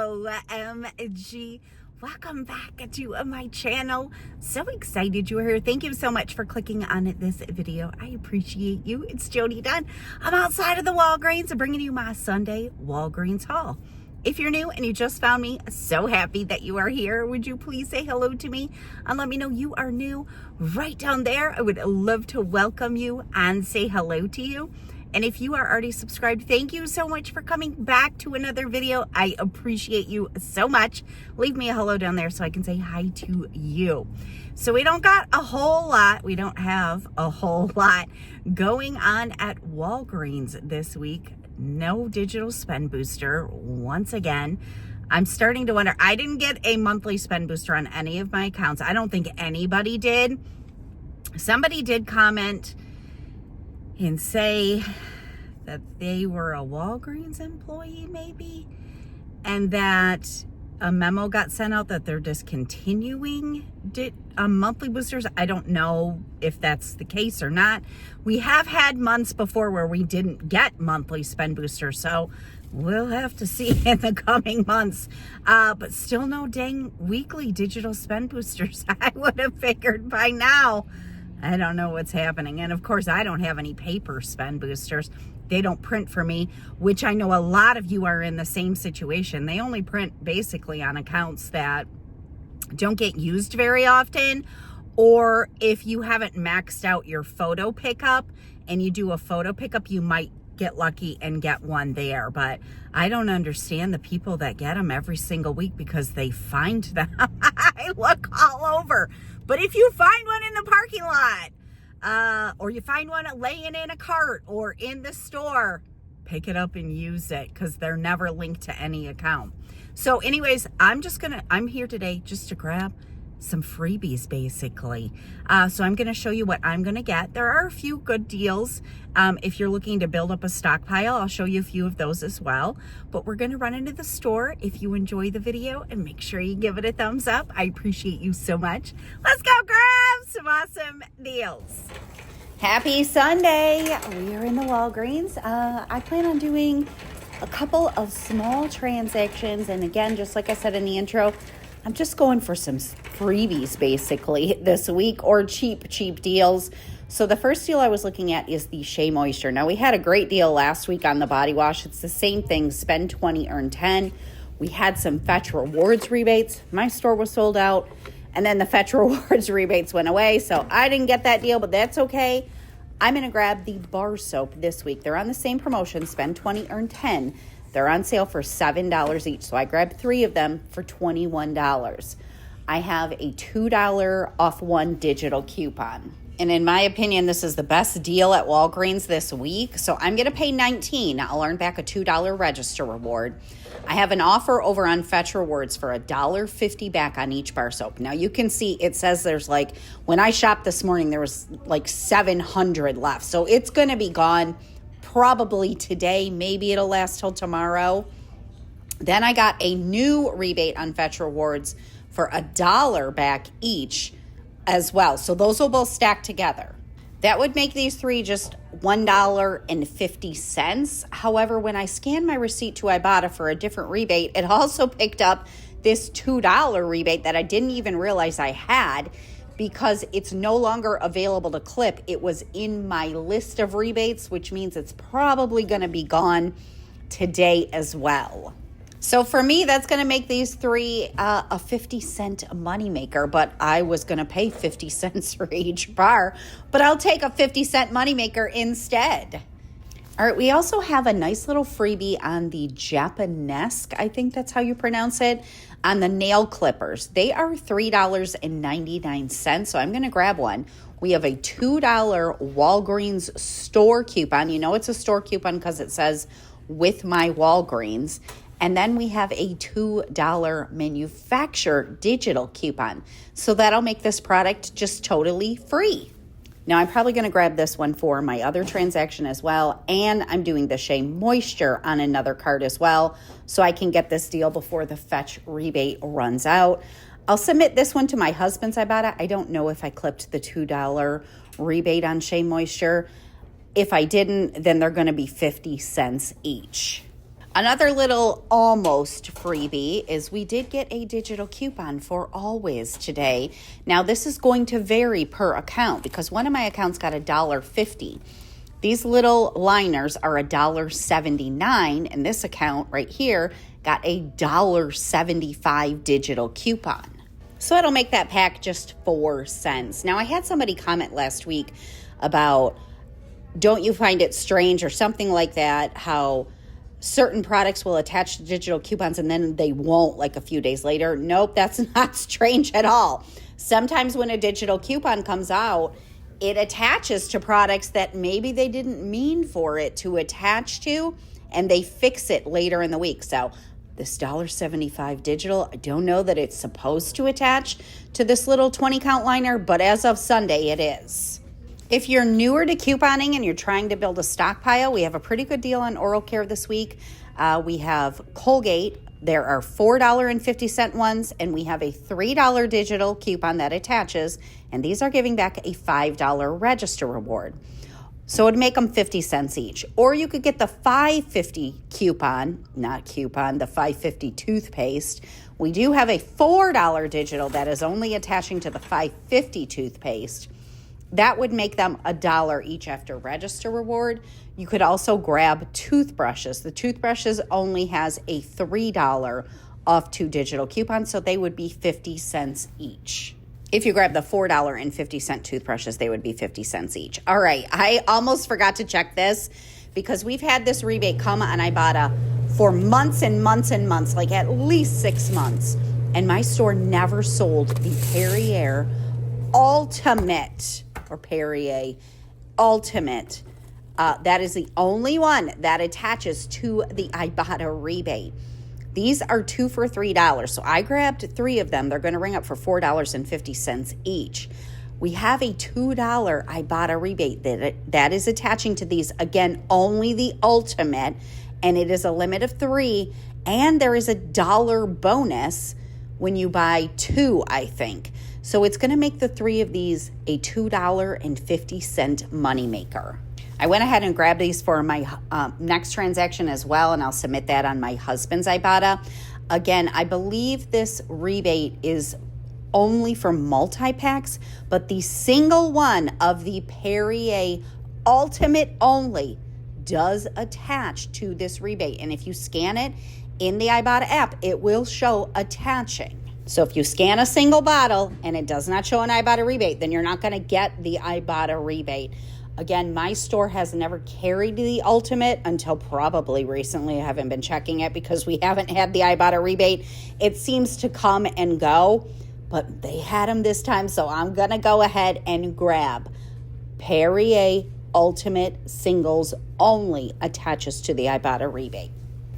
OMG. Welcome back to my channel. So excited you're here. Thank you so much for clicking on this video. I appreciate you. It's Jody Dunn. I'm outside of the Walgreens bringing you my Sunday Walgreens haul. If you're new and you just found me, so happy that you are here. Would you please say hello to me and let me know you are new right down there? I would love to welcome you and say hello to you. And if you are already subscribed, thank you so much for coming back to another video. I appreciate you so much. Leave me a hello down there so I can say hi to you. So we don't got a whole lot. We don't have a whole lot going on at Walgreens this week. No digital spend booster once again. I'm starting to wonder. I didn't get a monthly spend booster on any of my accounts. I don't think anybody did. Somebody did comment and say that they were a Walgreens employee maybe, and that a memo got sent out that they're discontinuing monthly boosters. I don't know if that's the case or not. We have had months before where we didn't get monthly spend boosters, so we'll have to see in the coming months. But still no dang weekly digital spend boosters. I would have figured by now. I don't know what's happening. And of course, I don't have any paper spend boosters. They don't print for me, which I know a lot of you are in the same situation. They only print basically on accounts that don't get used very often, or if you haven't maxed out your photo pickup and you do a photo pickup, you might get lucky and get one there. But I don't understand the people that get them every single week because they find them. I look all over. But if you find one in the parking lot, or you find one laying in a cart or in the store, pick it up and use it because they're never linked to any account. So anyways, I'm here today just to grab some freebies basically. So I'm going to show you what I'm going to get. There are a few good deals. If you're looking to build up a stockpile, I'll show you a few of those as well. But we're going to run into the store. If you enjoy the video, and make sure you give it a thumbs up. I appreciate you so much. Let's go grab some awesome deals. Happy Sunday. We are in the Walgreens. I plan on doing a couple of small transactions. And again, just like I said in the intro, I'm just going for some freebies basically this week, or cheap deals. So the first deal I was looking at is the Shea Moisture. Now we had a great deal last week on the body wash. It's the same thing, spend 20, earn 10. We had some Fetch Rewards rebates. My store was sold out, and then the Fetch Rewards rebates went away, so I didn't get that deal, but that's okay. I'm going to grab the bar soap this week. They're on the same promotion, spend 20, earn 10. They're on sale for $7 each, so I grabbed 3 of them for $21. I have a $2 off one digital coupon. And in my opinion, this is the best deal at Walgreens this week. So I'm going to pay $19. I'll earn back a $2 register reward. I have an offer over on Fetch Rewards for $1.50 back on each bar soap. Now you can see it says there's when I shopped this morning, there was 700 left. So it's going to be gone probably today. Maybe it'll last till tomorrow. Then I got a new rebate on Fetch Rewards for $1 back each as well. So those will both stack together. That would make these 3 just $1.50. However, when I scanned my receipt to IBOTTA for a different rebate, it also picked up this $2 rebate that I didn't even realize I had, because it's no longer available to clip. It was in my list of rebates, which means it's probably going to be gone today as well. So for me, that's going to make these 3 a 50-cent moneymaker, but I was going to pay 50 cents for each bar, but I'll take a 50-cent moneymaker instead. All right, we also have a nice little freebie on the Japanesque, I think that's how you pronounce it, on the nail clippers. They are $3.99, so I'm going to grab one. We have a $2 Walgreens store coupon. You know it's a store coupon because it says with my Walgreens. And then we have a $2 manufacturer digital coupon. So that'll make this product just totally free. Now, I'm probably going to grab this one for my other transaction as well. And I'm doing the Shea Moisture on another card as well, so I can get this deal before the Fetch rebate runs out. I'll submit this one to my husband's IBOTTA. I don't know if I clipped the $2 rebate on Shea Moisture. If I didn't, then they're going to be 50 cents each. Another little almost freebie is we did get a digital coupon for Always today. Now this is going to vary per account because one of my accounts got $1.50. These little liners are $1.79, and this account right here got a $1.75 digital coupon. So it'll make that pack just 4 cents. Now I had somebody comment last week about, don't you find it strange or something like that, how certain products will attach to digital coupons and then they won't like a few days later. Nope, that's not strange at all. Sometimes when a digital coupon comes out, it attaches to products that maybe they didn't mean for it to attach to, and they fix it later in the week. So this $1.75 digital, I don't know that it's supposed to attach to this little 20 count liner, but as of Sunday, it is. If you're newer to couponing and you're trying to build a stockpile, we have a pretty good deal on oral care this week. We have Colgate. There are $4.50 ones, and we have a $3 digital coupon that attaches, and these are giving back a $5 register reward. So it'd make them 50 cents each. Or you could get the $5.50 coupon, the $5.50 toothpaste. We do have a $4 digital that is only attaching to the $5.50 toothpaste. That would make them $1 each after register reward. You could also grab toothbrushes. The toothbrushes only has a $3 off 2 digital coupons, so they would be 50 cents each. If you grab the $4.50 toothbrushes, they would be 50 cents each. All right, I almost forgot to check this because we've had this rebate come on IBOTTA for months and months and months, like at least 6 months. And my store never sold the Perrier Ultimate, or Perrier Ultimate. That is the only one that attaches to the IBOTTA rebate. These are 2 for $3. So I grabbed 3 of them. They're going to ring up for $4.50 each. We have a $2 IBOTTA rebate that is attaching to these. Again, only the Ultimate, and it is a limit of 3. And there is a $1 bonus when you buy 2, I think. So it's going to make the 3 of these a $2.50 moneymaker. I went ahead and grabbed these for my next transaction as well, and I'll submit that on my husband's IBOTTA. Again, I believe this rebate is only for multi-packs, but the single one of the Perrier Ultimate only does attach to this rebate. And if you scan it in the IBOTTA app, it will show attaching. So if you scan a single bottle and it does not show an IBOTTA rebate, then you're not going to get the IBOTTA rebate. Again, my store has never carried the Ultimate until probably recently. I haven't been checking it because we haven't had the IBOTTA rebate. It seems to come and go, but they had them this time, so I'm going to go ahead and grab Perrier Ultimate Singles only attaches to the IBOTTA rebate.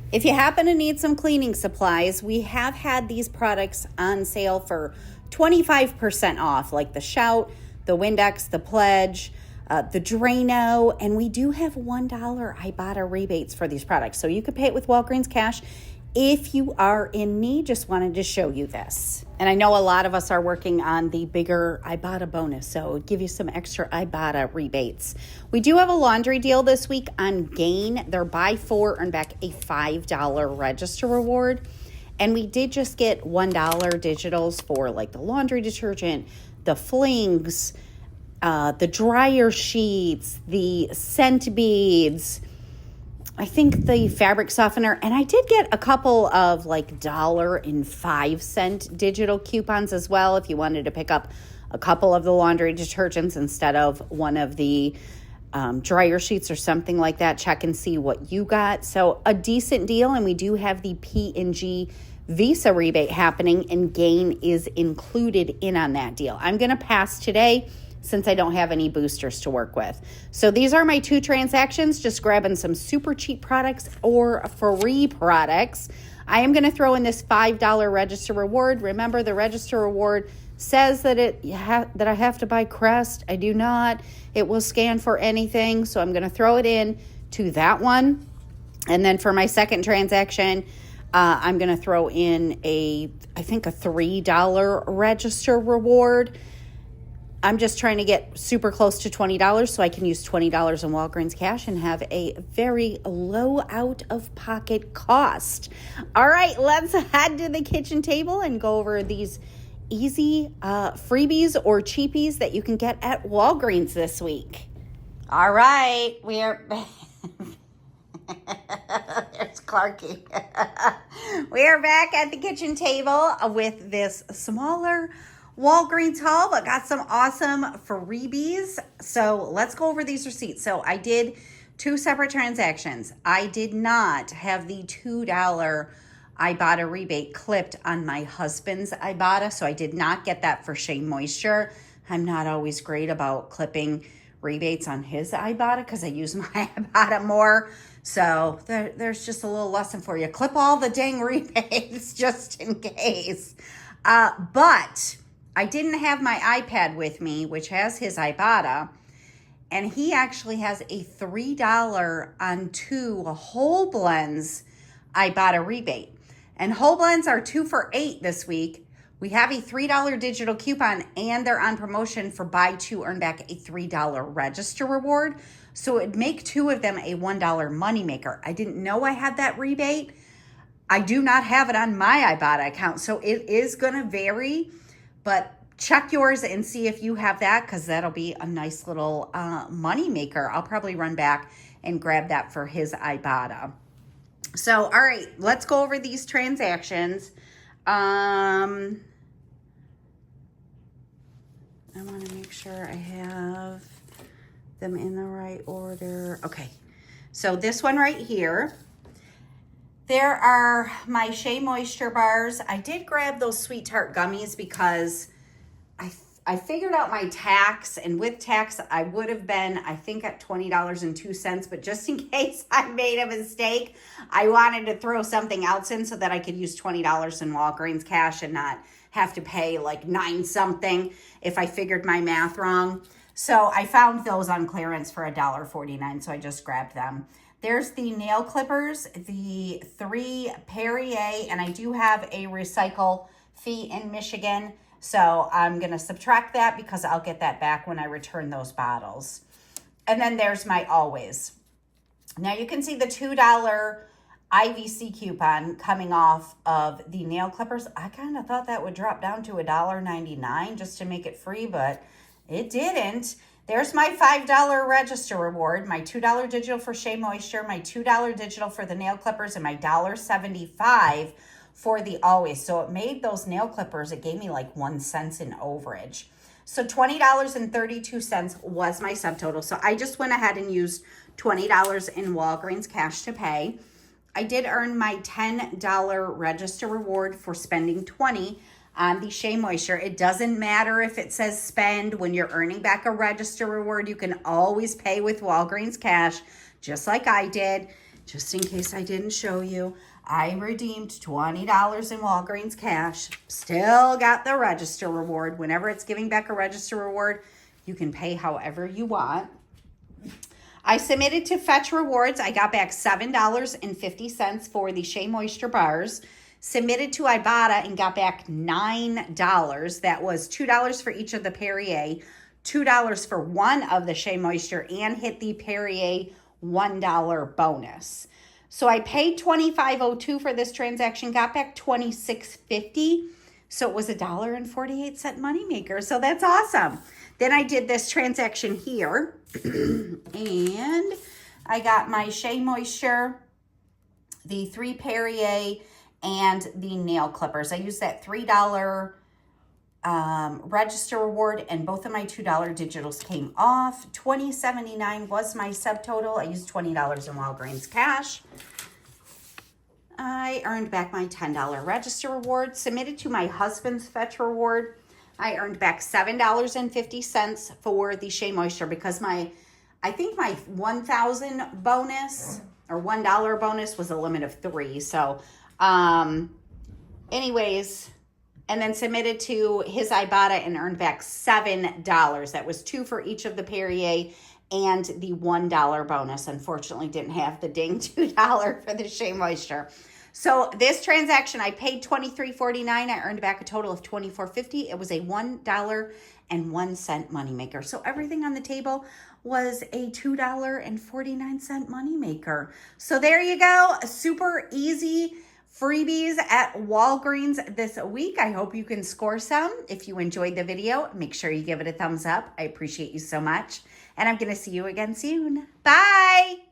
If you happen to need some cleaning supplies, we have had these products on sale for 25% off, like the Shout, the Windex, the Pledge, the Drano, and we do have $1 IBOTTA rebates for these products. So you could pay it with Walgreens cash if you are in need. Just wanted to show you this. And I know a lot of us are working on the bigger IBOTTA bonus, so it'll give you some extra IBOTTA rebates. We do have a laundry deal this week on Gain. They're buy 4, earn back a $5 register reward. And we did just get $1 digitals for like the laundry detergent, the flings, the dryer sheets, the scent beads, I think the fabric softener, and I did get a couple of like $1.05 digital coupons as well if you wanted to pick up a couple of the laundry detergents instead of one of the dryer sheets or something like that. Check and see what you got. So a decent deal, and we do have the P&G Visa rebate happening, and Gain is included in on that deal. I'm going to pass today since I don't have any boosters to work with. So these are my 2 transactions, just grabbing some super cheap products or free products. I am going to throw in this $5 register reward. Remember, the register reward says that that I have to buy Crest. I do not. It will scan for anything, so I'm going to throw it in to that one. And then for my second transaction, I'm going to throw in I think a $3 register reward. I'm just trying to get super close to $20 so I can use $20 in Walgreens cash and have a very low out-of-pocket cost. All right, let's head to the kitchen table and go over these easy freebies or cheapies that you can get at Walgreens this week. All right, we are... There's Clarky. We are back at the kitchen table with this smaller Walgreens haul, but got some awesome freebies. So let's go over these receipts. So I did 2 separate transactions. I did not have the $2 IBOTTA rebate clipped on my husband's IBOTTA, so I did not get that for Shea Moisture. I'm not always great about clipping rebates on his IBOTTA because I use my IBOTTA more. So there's just a little lesson for you. Clip all the dang rebates just in case. But I didn't have my iPad with me, which has his IBOTTA, and he actually has a $3 on 2 whole blends IBOTTA rebate. And whole blends are 2 for $8 this week. We have a $3 digital coupon, and they're on promotion for buy 2, earn back a $3 register reward. So it'd make 2 of them a $1 moneymaker. I didn't know I had that rebate. I do not have it on my IBOTTA account, so it is going to vary, but check yours and see if you have that, because that'll be a nice little moneymaker. I'll probably run back and grab that for his IBOTTA. So, all right, let's go over these transactions. I want to make sure I have them in the right order. Okay, so this one right here, there are my Shea Moisture bars. I did grab those Sweet Tart gummies because I figured out my tax, and with tax, I would have been, I think, at $20.02, but just in case I made a mistake, I wanted to throw something else in so that I could use $20 in Walgreens cash and not have to pay like 9 something if I figured my math wrong. So I found those on clearance for $1.49, so I just grabbed them. There's the nail clippers, the 3 Perrier, and I do have a recycle fee in Michigan. So I'm going to subtract that because I'll get that back when I return those bottles. And then there's my Always. Now you can see the $2 IVC coupon coming off of the nail clippers. I kind of thought that would drop down to $1.99 just to make it free, but it didn't. There's my $5 register reward, my $2 digital for Shea Moisture, my $2 digital for the nail clippers, and my $1.75 for the Always. So it made those nail clippers, it gave me like 1 cent in overage. So $20.32 was my subtotal. So I just went ahead and used $20 in Walgreens cash to pay. I did earn my $10 register reward for spending $20 on the Shea Moisture. It doesn't matter if it says spend. When you're earning back a register reward, you can always pay with Walgreens cash, just like I did. Just in case I didn't show you, I redeemed $20 in Walgreens cash. Still got the register reward. Whenever it's giving back a register reward, you can pay however you want. I submitted to Fetch Rewards. I got back $7.50 for the Shea Moisture bars. Submitted to IBOTTA and got back $9. That was $2 for each of the Perrier, $2 for one of the Shea Moisture, and hit the Perrier $1 bonus. So I paid $25.02 for this transaction, got back $26.50. So it was $1.48 moneymaker. So that's awesome. Then I did this transaction here and I got my Shea Moisture, the 3 Perrier, and the nail clippers. I used that $3 register reward, and both of my $2 digitals came off. $20.79 was my subtotal. I used $20 in Walgreens cash. I earned back my $10 register reward. Submitted to my husband's Fetch Reward. I earned back $7.50 for the Shea Moisture because I think my 1,000 bonus or $1 bonus was a limit of 3. So anyways, and then submitted to his IBOTTA and earned back $7. That was 2 for each of the Perrier and the $1 bonus. Unfortunately, didn't have the ding $2 for the Shea Moisture. So this transaction, I paid $23.49. I earned back a total of $24.50. It was a $1.01 moneymaker. So everything on the table was a $2.49 moneymaker. So there you go. Super easy freebies at Walgreens this week. I hope you can score some. If you enjoyed the video, make sure you give it a thumbs up. I appreciate you so much. And I'm going to see you again soon. Bye.